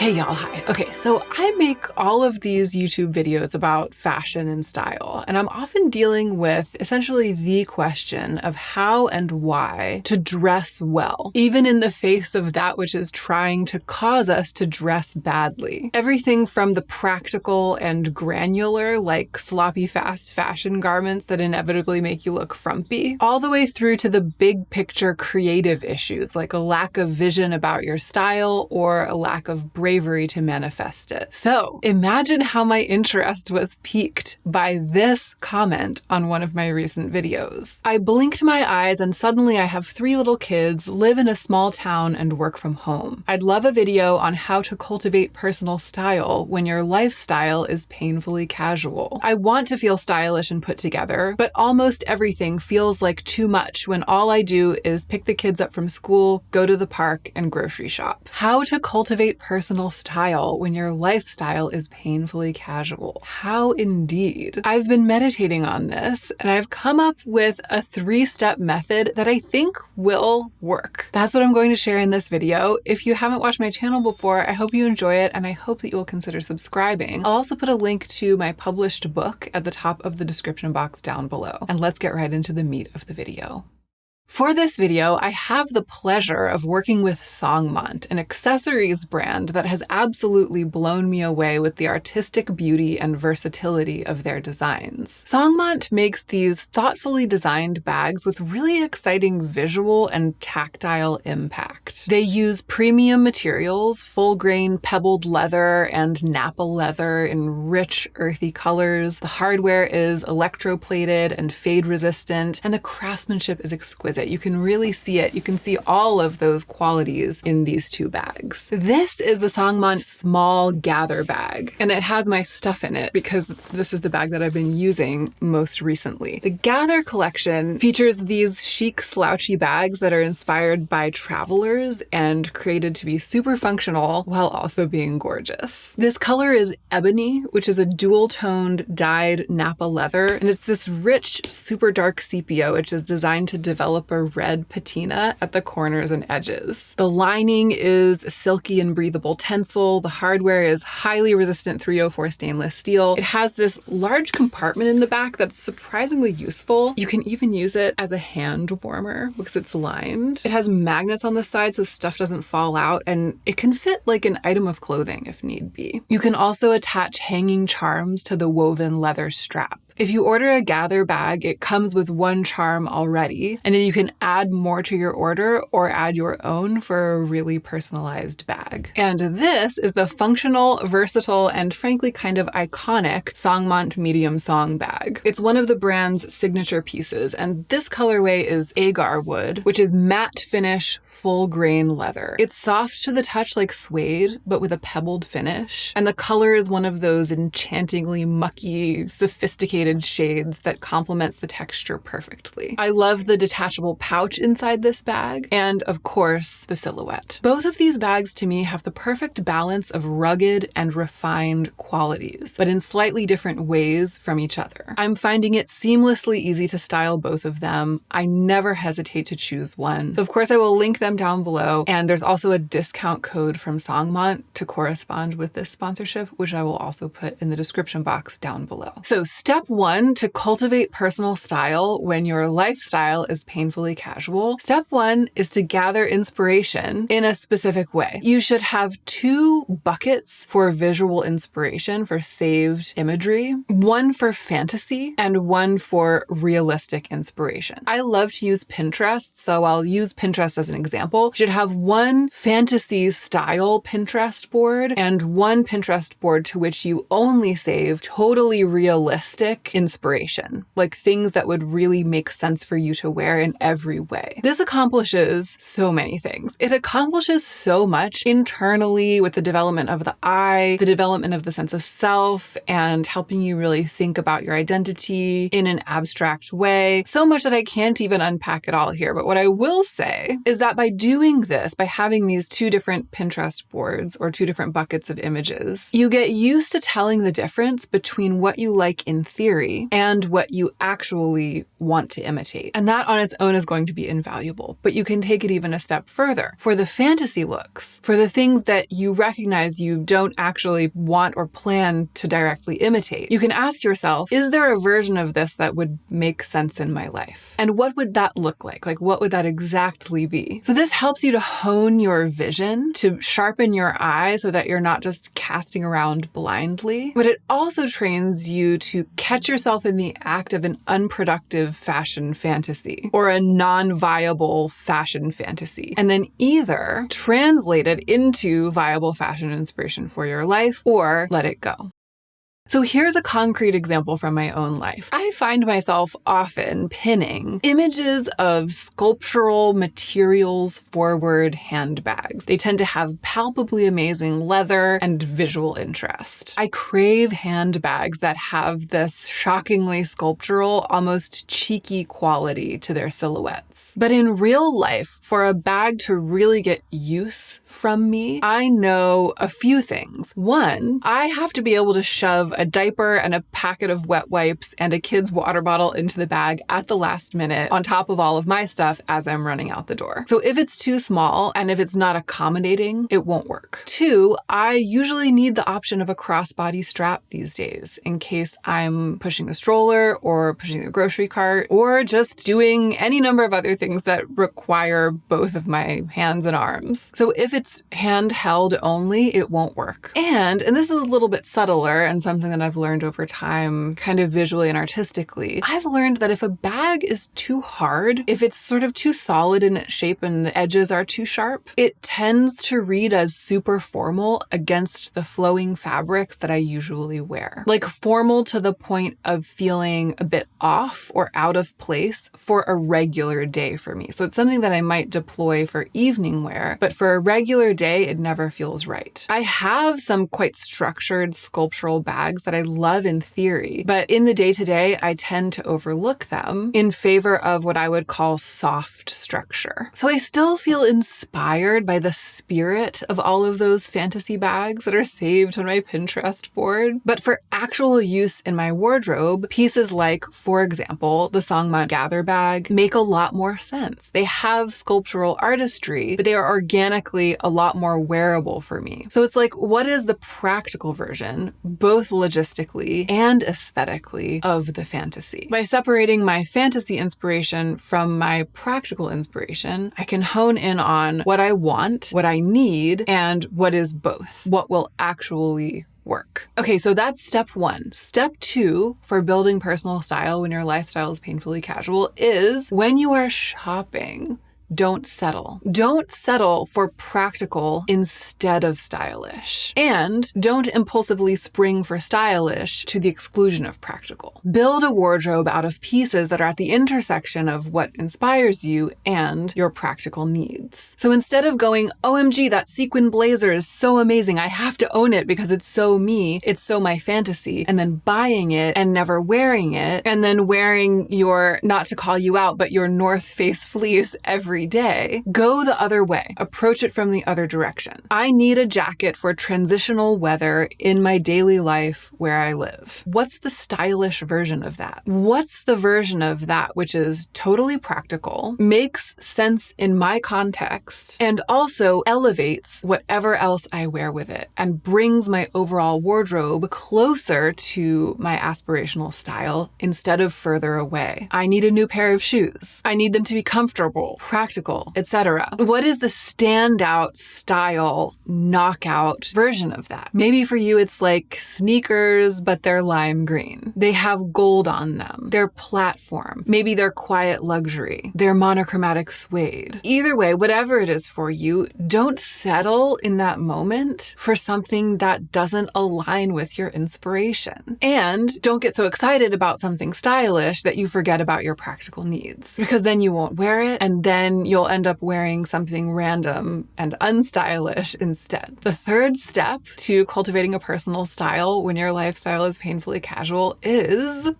Hey y'all, hi. Okay, so I make all of these YouTube videos about fashion and style, and I'm often dealing with essentially the question of how and why to dress well, even in the face of that which is trying to cause us to dress badly. Everything from the practical and granular, like sloppy fast fashion garments that inevitably make you look frumpy, all the way through to the big picture creative issues, like a lack of vision about your style or a lack of bravery to manifest it. So imagine how my interest was piqued by this comment on one of my recent videos. I blinked my eyes and suddenly I have 3 little kids, live in a small town, and work from home. I'd love a video on how to cultivate personal style when your lifestyle is painfully casual. I want to feel stylish and put together, but almost everything feels like too much when all I do is pick the kids up from school, go to the park, and grocery shop. How to cultivate personal style when your lifestyle is painfully casual. How indeed. I've been meditating on this and I've come up with a 3-step method that I think will work. That's what I'm going to share in this video. If you haven't watched my channel before, I hope you enjoy it and I hope that you will consider subscribing. I'll also put a link to my published book at the top of the description box down below. And let's get right into the meat of the video. For this video, I have the pleasure of working with Songmont, an accessories brand that has absolutely blown me away with the artistic beauty and versatility of their designs. Songmont makes these thoughtfully designed bags with really exciting visual and tactile impact. They use premium materials, full-grain pebbled leather and Napa leather in rich, earthy colors. The hardware is electroplated and fade-resistant, and the craftsmanship is exquisite. You can really see it. You can see all of those qualities in these 2 bags. This is the Songmont small gather bag, and it has my stuff in it because this is the bag that I've been using most recently. The Gather collection features these chic slouchy bags that are inspired by travelers and created to be super functional while also being gorgeous. This color is ebony, which is a dual-toned dyed Napa leather, and it's this rich, super dark sepia, which is designed to develop a red patina at the corners and edges. The lining is silky and breathable tencel. The hardware is highly resistant 304 stainless steel. It has this large compartment in the back that's surprisingly useful. You can even use it as a hand warmer because it's lined. It has magnets on the side so stuff doesn't fall out, and it can fit like an item of clothing if need be. You can also attach hanging charms to the woven leather strap. If you order a Gather bag, it comes with 1 charm already, and then you can add more to your order or add your own for a really personalized bag. And this is the functional, versatile, and frankly kind of iconic Songmont medium song bag. It's one of the brand's signature pieces, and this colorway is agar wood, which is matte finish, full grain leather. It's soft to the touch like suede, but with a pebbled finish, and the color is one of those enchantingly mucky, sophisticated shades that complements the texture perfectly. I love the detachable pouch inside this bag, and of course, the silhouette. Both of these bags to me have the perfect balance of rugged and refined qualities, but in slightly different ways from each other. I'm finding it seamlessly easy to style both of them. I never hesitate to choose one. So of course I will link them down below, and there's also a discount code from Songmont to correspond with this sponsorship, which I will also put in the description box down below. So step 1 to cultivate personal style when your lifestyle is painfully casual. Step 1 is to gather inspiration in a specific way. You should have 2 buckets for visual inspiration, for saved imagery, 1 for fantasy and 1 for realistic inspiration. I love to use Pinterest, so I'll use Pinterest as an example. You should have 1 fantasy style Pinterest board and 1 Pinterest board to which you only save totally realistic inspiration, like things that would really make sense for you to wear in every way. This accomplishes so many things. It accomplishes so much internally with the development of the eye, the development of the sense of self, and helping you really think about your identity in an abstract way. So much that I can't even unpack it all here. But what I will say is that by doing this, by having these 2 different Pinterest boards or 2 different buckets of images, you get used to telling the difference between what you like in theory theory and what you actually want to imitate. And that on its own is going to be invaluable. But you can take it even a step further. For the fantasy looks, for the things that you recognize you don't actually want or plan to directly imitate, you can ask yourself, is there a version of this that would make sense in my life? And what would that look like? Like, what would that exactly be? So this helps you to hone your vision, to sharpen your eye so that you're not just casting around blindly, but it also trains you to catch yourself in the act of an unproductive fashion fantasy or a non-viable fashion fantasy, and then either translate it into viable fashion inspiration for your life or let it go. So here's a concrete example from my own life. I find myself often pinning images of sculptural materials forward handbags. They tend to have palpably amazing leather and visual interest. I crave handbags that have this shockingly sculptural, almost cheeky quality to their silhouettes. But in real life, for a bag to really get use from me, I know a few things. One, I have to be able to shove a diaper and a packet of wet wipes and a kid's water bottle into the bag at the last minute on top of all of my stuff as I'm running out the door. So if it's too small and if it's not accommodating, it won't work. Two, I usually need the option of a crossbody strap these days in case I'm pushing a stroller or pushing a grocery cart or just doing any number of other things that require both of my hands and arms. So if it's handheld only, it won't work. And this is a little bit subtler and something that I've learned over time, kind of visually and artistically. I've learned that if a bag is too hard, if it's sort of too solid in its shape and the edges are too sharp, it tends to read as super formal against the flowing fabrics that I usually wear. Like formal to the point of feeling a bit off or out of place for a regular day for me. So it's something that I might deploy for evening wear, but for a regular day, it never feels right. I have some quite structured sculptural bags that I love in theory, but in the day-to-day, I tend to overlook them in favor of what I would call soft structure. So I still feel inspired by the spirit of all of those fantasy bags that are saved on my Pinterest board. But for actual use in my wardrobe, pieces like, for example, the Songmont Gather bag make a lot more sense. They have sculptural artistry, but they are organically a lot more wearable for me. So it's like, what is the practical version, both logistically and aesthetically, of the fantasy? By separating my fantasy inspiration from my practical inspiration, I can hone in on what I want, what I need, and what is both, what will actually work. Okay, so that's step one. Step two for building personal style when your lifestyle is painfully casual is when you are shopping, don't settle. Don't settle for practical instead of stylish. And don't impulsively spring for stylish to the exclusion of practical. Build a wardrobe out of pieces that are at the intersection of what inspires you and your practical needs. So instead of going, OMG, that sequin blazer is so amazing, I have to own it because it's so me, it's so my fantasy, and then buying it and never wearing it, and then wearing your, not to call you out, but your North Face fleece every day, go the other way. Approach it from the other direction. I need a jacket for transitional weather in my daily life where I live. What's the stylish version of that? What's the version of that which is totally practical, makes sense in my context, and also elevates whatever else I wear with it and brings my overall wardrobe closer to my aspirational style instead of further away? I need a new pair of shoes. I need them to be comfortable, practical, etc. What is the standout style knockout version of that? Maybe for you, it's like sneakers, but they're lime green. They have gold on them. They're platform. Maybe they're quiet luxury. They're monochromatic suede. Either way, whatever it is for you, don't settle in that moment for something that doesn't align with your inspiration. And don't get so excited about something stylish that you forget about your practical needs, because then you won't wear it, and then you'll end up wearing something random and unstylish instead. The third step to cultivating a personal style when your lifestyle is painfully casual is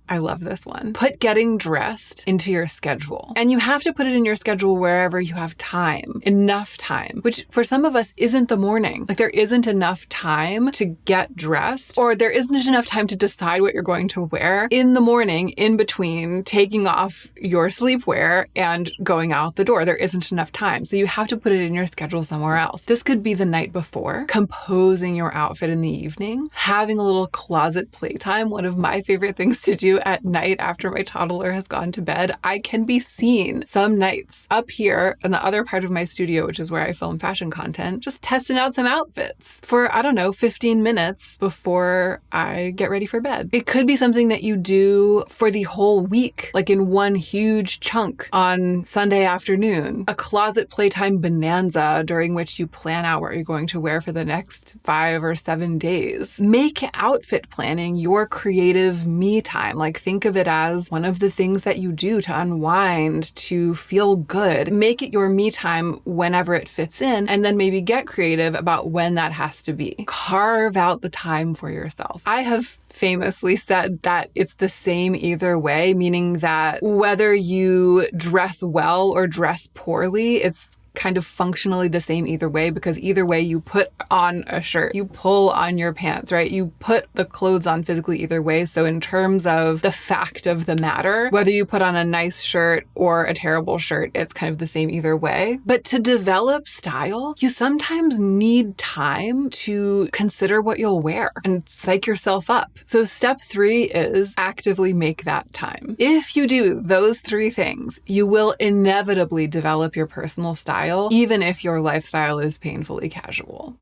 I love this one. Put getting dressed into your schedule. And you have to put it in your schedule wherever you have time, enough time, which for some of us isn't the morning. Like there isn't enough time to get dressed, or there isn't enough time to decide what you're going to wear in the morning in between taking off your sleepwear and going out the door. There isn't enough time. So you have to put it in your schedule somewhere else. This could be the night before, composing your outfit in the evening, having a little closet playtime. One of my favorite things to do at night after my toddler has gone to bed. I can be seen some nights up here in the other part of my studio, which is where I film fashion content, just testing out some outfits for, 15 minutes before I get ready for bed. It could be something that you do for the whole week, like in one huge chunk on Sunday afternoon, a closet playtime bonanza during which you plan out what you're going to wear for the next 5 or 7 days. Make outfit planning your creative me time. Like think of it as one of the things that you do to unwind, to feel good. Make it your me time whenever it fits in, and then maybe get creative about when that has to be. Carve out the time for yourself. I have famously said that it's the same either way, meaning that whether you dress well or dress poorly, it's kind of functionally the same either way, because either way you put on a shirt, you pull on your pants, right? You put the clothes on physically either way. So in terms of the fact of the matter, whether you put on a nice shirt or a terrible shirt, it's kind of the same either way. But to develop style, you sometimes need time to consider what you'll wear and psych yourself up. So step 3 is actively make that time. If you do those 3 things, you will inevitably develop your personal style, even if your lifestyle is painfully casual.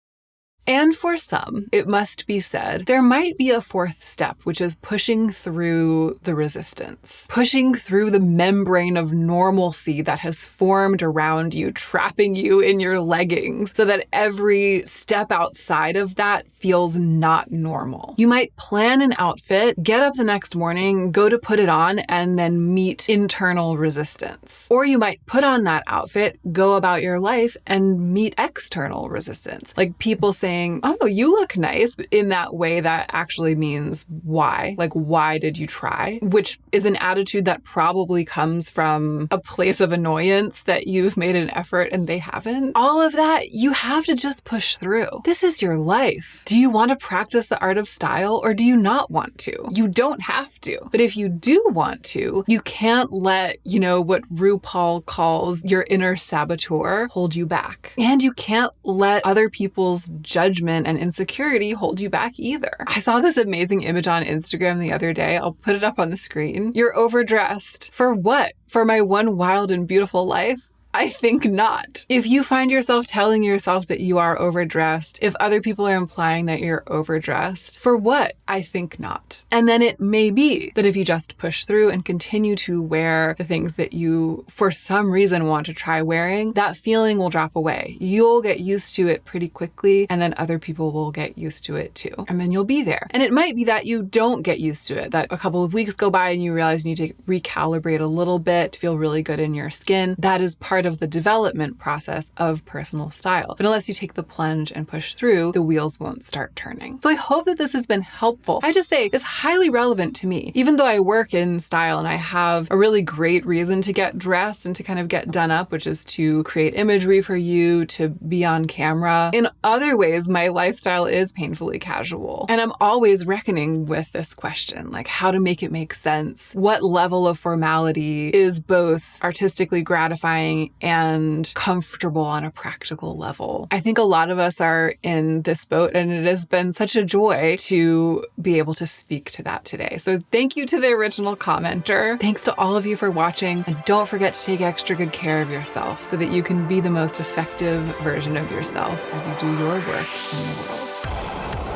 And for some, it must be said, there might be a 4th step, which is pushing through the resistance, pushing through the membrane of normalcy that has formed around you, trapping you in your leggings so that every step outside of that feels not normal. You might plan an outfit, get up the next morning, go to put it on, and then meet internal resistance. Or you might put on that outfit, go about your life, and meet external resistance. Like people saying, oh, you look nice, in that way that actually means why? Like, why did you try? Which is an attitude that probably comes from a place of annoyance that you've made an effort and they haven't. All of that, you have to just push through. This is your life. Do you want to practice the art of style or do you not want to? You don't have to. But if you do want to, you can't let, what RuPaul calls your inner saboteur hold you back. And you can't let other people's judgment and insecurity hold you back either. I saw this amazing image on Instagram the other day. I'll put it up on the screen. You're overdressed. For what? For my one wild and beautiful life? I think not. If you find yourself telling yourself that you are overdressed, if other people are implying that you're overdressed, for what? I think not. And then it may be that if you just push through and continue to wear the things that you, for some reason, want to try wearing, that feeling will drop away. You'll get used to it pretty quickly, and then other people will get used to it too. And then you'll be there. And it might be that you don't get used to it, that a couple of weeks go by and you realize you need to recalibrate a little bit to feel really good in your skin. That is part of the development process of personal style. But unless you take the plunge and push through, the wheels won't start turning. So I hope that this has been helpful. I just say it's highly relevant to me. Even though I work in style and I have a really great reason to get dressed and to kind of get done up, which is to create imagery for you, to be on camera. In other ways, my lifestyle is painfully casual. And I'm always reckoning with this question, like how to make it make sense. What level of formality is both artistically gratifying and comfortable on a practical level? I think a lot of us are in this boat, and it has been such a joy to be able to speak to that today. So thank you to the original commenter. Thanks to all of you for watching, and don't forget to take extra good care of yourself so that you can be the most effective version of yourself as you do your work in the world.